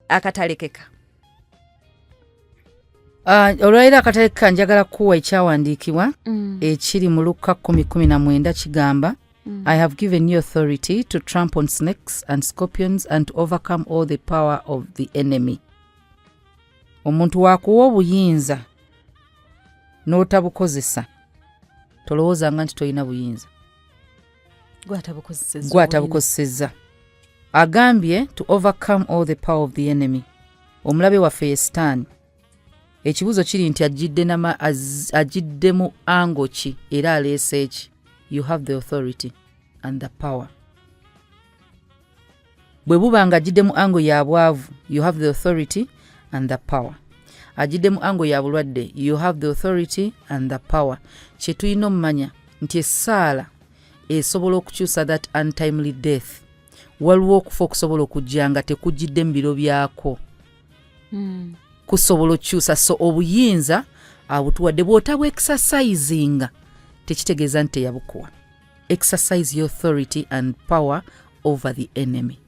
Akatalekeka. Olwaira Akatalekeka njagala kuwa ekyawandiikibwa ekiri mu Luka 10:19 kigamba I have given you authority to trample on snakes and scorpions and to overcome all the power of the enemy. Omuntu wakuwa obuyinza n'otabukozesa tolowoozanga nti tolina buyinza. Gwatabukozesezza. Agambye to overcome all the power of the enemy. Omulabe waffe ye Sitaani. Ekibuzo kiri nti ajidde mu ango ki era aleese ki? You have the authority and the power. Bwe buba nga ajidde mu ango ya bwavu, you have the authority and the power. Ajidde mu ango ya bulwadde, you have the authority and the power. Kye tulina omumanya nti essaala esobola okukyusa that untimely death. Waliwo okufa okusobola okujja nga tekujjidde mu biro byako. Kusobola okukyusa, so obuyinza abutuwadde bw'otabu exercisinga tekitegeeza nti yabukuwa. Exercise your authority and power over the enemy.